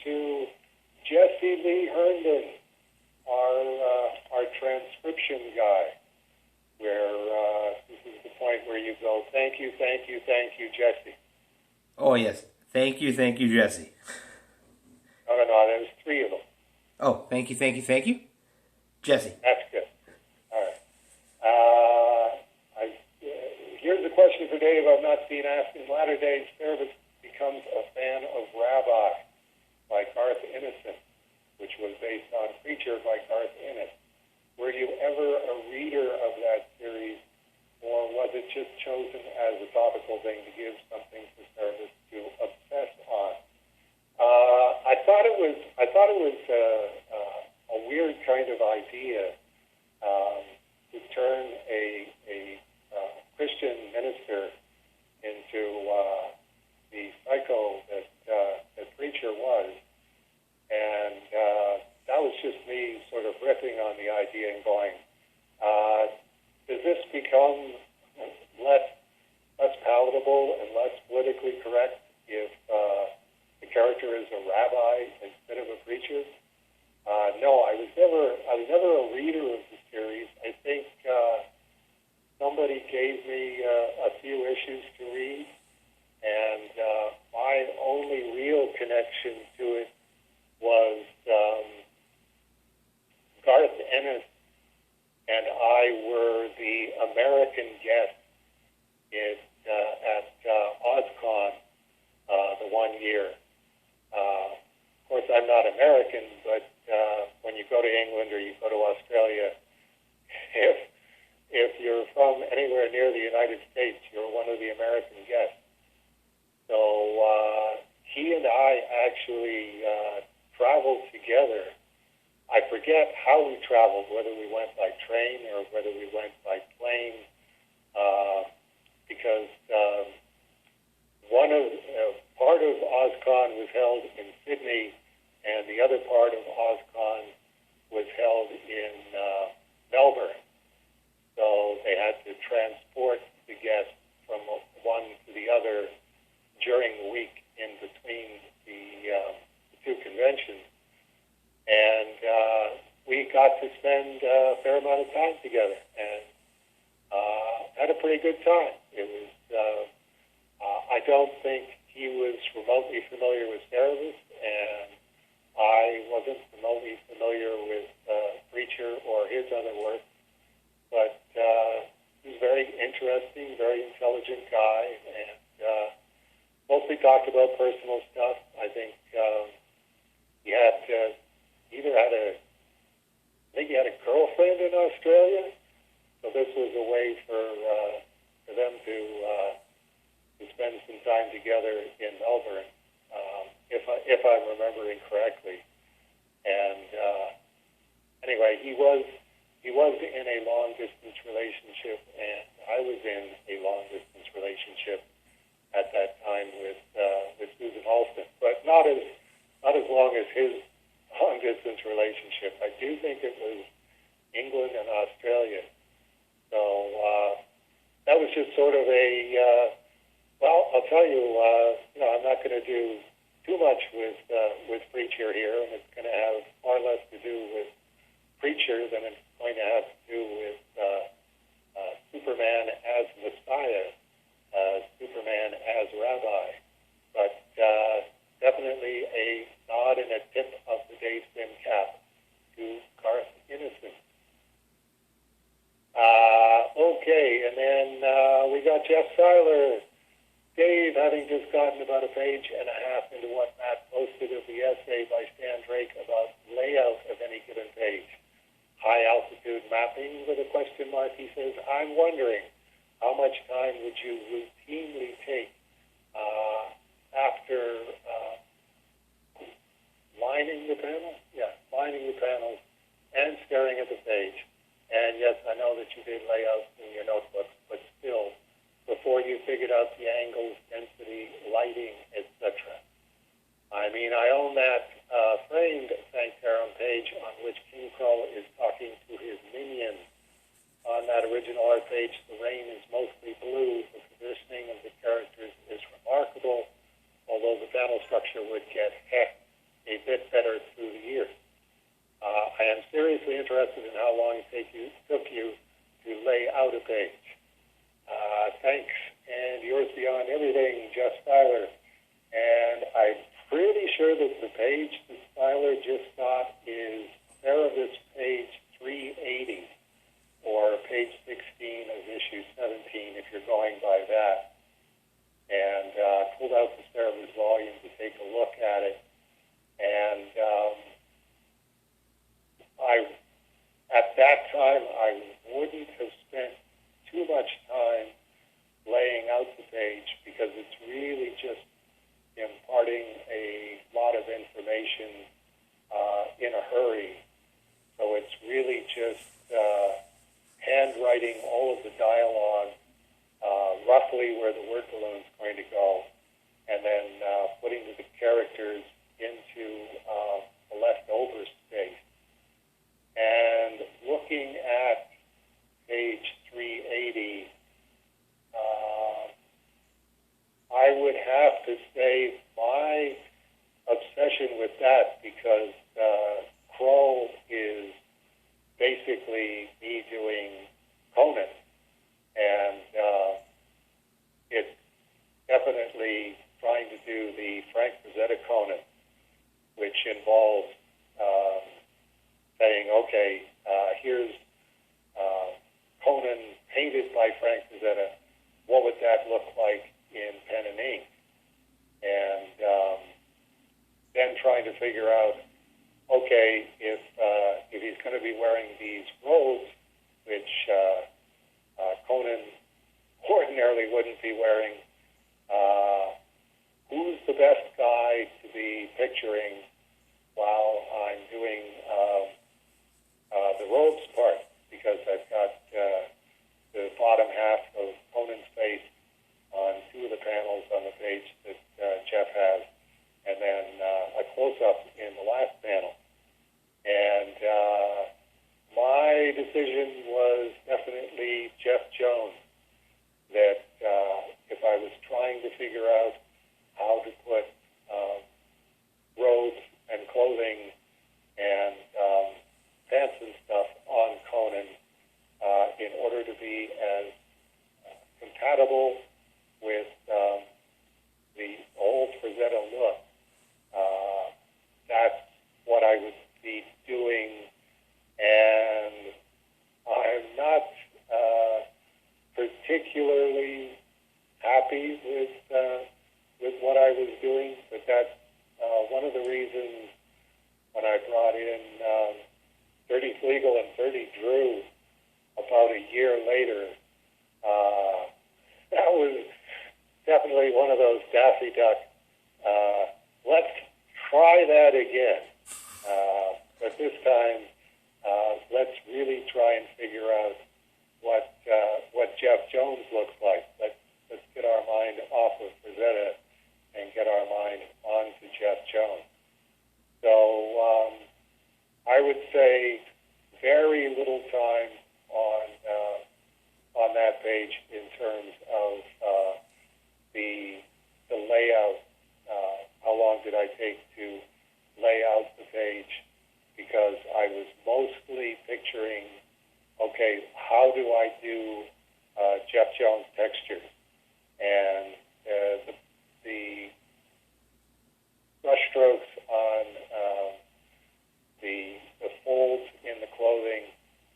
to Jesse Lee Herndon, our transcription guy, where this is the point where you go, thank you, Jesse. Oh, yes. Thank you, Jesse. No, there's three of them. Oh, thank you, Jesse. That's good. All right. Here's a question for Dave I've not seen asked. In latter days, Service becomes a fan of Rabbi by Garth Ennis, which was based on Preacher by Garth Ennis. Were you ever a reader of that series, or was it just chosen as a topical thing to give something to Service to obsess on? I thought it was a weird kind of idea to turn a Christian minister into the psycho that Preacher was, and that was just me sort of riffing on the idea and going, does this become less palatable and less politically correct if the character is a rabbi instead of a preacher? No, I was never a reader of the series. I think somebody gave me a few issues to read, and my only real connection to it was Garth Ennis and I were the American guests at OzCon the one year. Of course, I'm not American, but when you go to England or you go to Australia, if you're from anywhere near the United States, you're one of the American guests. So he and I actually traveled together. I forget how we traveled, whether we went by train or whether we went by plane, because part of OzCon was held in Sydney, and the other part of OzCon was held in Melbourne. So they had to transport the guests from one to the other during the week in between the two conventions. And we got to spend a fair amount of time together and had a pretty good time. It was, I don't think he was remotely familiar with Service, and I wasn't remotely familiar with Preacher or his other work, but he was very interesting, very intelligent guy, and mostly talked about personal stuff. I think he had he had a girlfriend in Australia, so this was a way for them to spend some time together in Melbourne, if I'm remembering correctly. And anyway, he was in a long distance relationship, and I was in a long distance relationship at that time with Susan Alston, but not as long as his long distance relationship. I do think it was England and Australia. So that was just sort of a well, I'll tell you, I'm not going to do too much with Preacher here, and it's going to have far less to do with Preacher than it's going to have to do with Superman as Messiah, Superman as Rabbi. But definitely a nod and a tip of the Dave Sim cap to Garth Ennis. Okay, and then we got Jeff Seiler. Dave, having just gotten about a page and a half into what Matt posted of the essay by Stan Drake about layout of any given page, high altitude mapping with a question mark, he says, I'm wondering how much time would you routinely take after lining the panels? Yeah, lining the panels and staring at the page. And yes, I know that you did layouts in your notebooks, but still, before you figured out the angles, density, lighting, etc. I mean, I own that framed Sanctarum page on which King Krull is talking to his minion. On that original art page, the rain is mostly blue. The positioning of the characters is remarkable, although the panel structure would get a visiting Jeff Styler, and I'm pretty sure that the page that Styler just got is Cerebus page 380, or page 16 of issue 17, if you're going by that. And pulled out the Cerebus volume to take a look at it. And at that time, I wouldn't have spent too much time laying out the page, because it's really just imparting a lot of information in a hurry. So it's really just handwriting all of the dialogue, roughly where the word balloon is going to go, and then putting the characters into the leftover space. And looking at page 380, I would have to say my obsession with that, because Crow is basically me doing Conan, and it's definitely trying to do the Frank Frazetta Conan, which involves saying, okay, here's Conan painted by Frank Frazetta. What would that look like in pen and ink? And then trying to figure out, okay, if he's going to be wearing these robes, which Conan ordinarily wouldn't be wearing, who's the best guy to be picturing while I'm doing the robes part? Because I've got the bottom half of Conan's face on two of the panels on the page that Jeff has, and then a close-up in the last panel. And my decision was definitely Jeff Jones, that if I was trying to figure out how to put robes and clothing and pants and stuff on Conan in order to be as compatible with the old Frazetta look, that's what I would be doing. And I'm not particularly happy with what I was doing, but that's one of the reasons when I brought in 30 Fleagle and 30 Drew about a year later, that was definitely one of those Daffy Duck, let's try that again. But this time, let's really try and figure out what Jeff Jones looks like. Let's get our mind off of Frazetta and get our mind onto Jeff Jones. So I would say very little time on that page in terms of the layout. How long did I take to lay out the page? Because I was mostly picturing, okay, how do I do Jeff Jones textures? And the brushstrokes on the folds in the clothing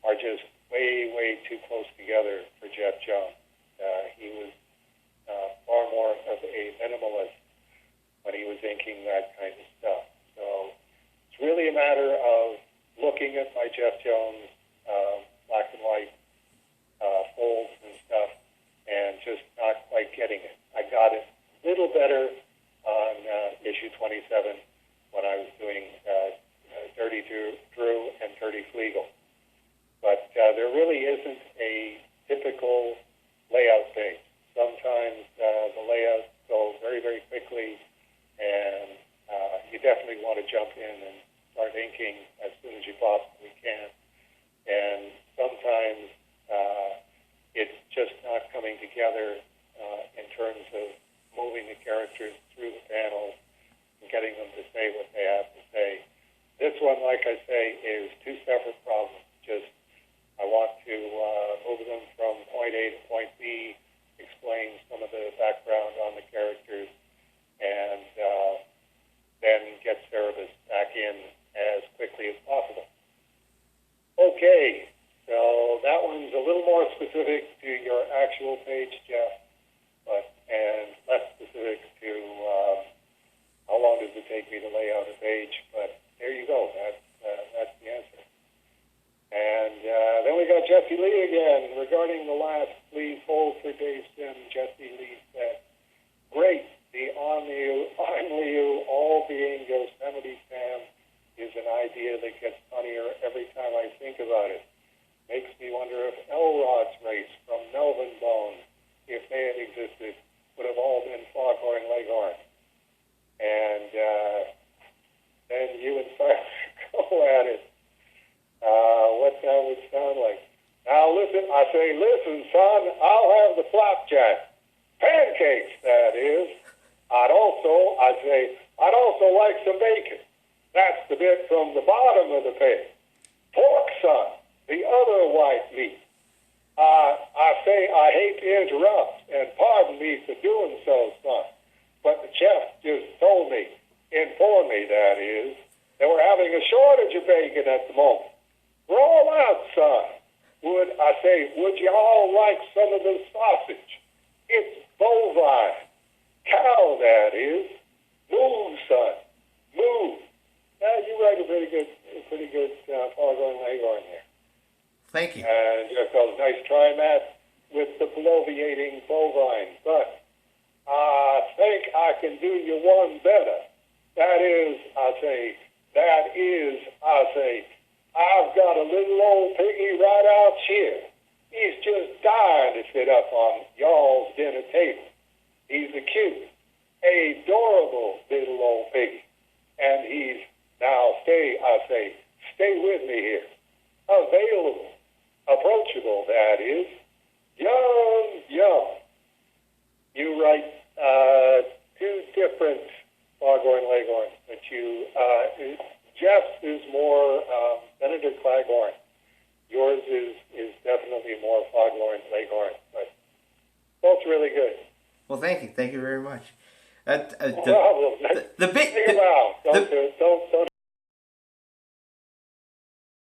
are just way, way too close together for Jeff Jones. He was far more of a minimalist when he was inking that kind of stuff. So it's really a matter of looking at my Jeff Jones black and white folds and stuff and just not quite getting it. I got it a little better on issue 27 when I was doing 30 Drew and 30 Fleagle. But there really isn't a typical layout page. Sometimes the layouts go very, very quickly, and you definitely want to jump in and start inking as soon as you possibly can. And sometimes it's just not coming together in terms of moving the characters through the panels and getting them to say what they have to say. This one, like I say, is two separate problems. Just I want to move them from point A to point B, explain some of the background on the regarding the last Please Hold for Dave Sim, Jesse Lee said, great, the I'm Liu all being Yosemite Sam is an idea that gets funnier every time I think about it. Makes me wonder if Elrod's race from Melvin Bone, if they had existed, would have all been Foghorn Leghorn. And then you and Tyler go at it. What that would sound like. Now listen, I say, listen, son, I'll have the flapjack. Pancakes, that is. I'd also like some bacon. That's the bit from the bottom of the pig. Pork, son, the other white meat. I say I hate to interrupt, and pardon me for doing so, son, but the chef just informed me, that is, that we're having a shortage of bacon at the moment. We're all out, son. Would you all like some of the sausage? It's bovine. Cow, that is. Move, son. Move. Now, you write a pretty good Foghorn Leghorn here. Thank you. And it was nice trying that with the bloviating bovine. But I think I can do you one better. That is, I've got a little old piggy right out here. He's just dying to sit up on y'all's dinner table. He's a cute, adorable little old piggy. And he's, now stay with me here. Available, approachable, that is. Young. You write two different Foghorn Leghorns, but Jeff's is more Senator Claghorn. Yours is definitely more Foghorn Leghorn, but both really good. Well, thank you very much. No problem. The big. Think about. Don't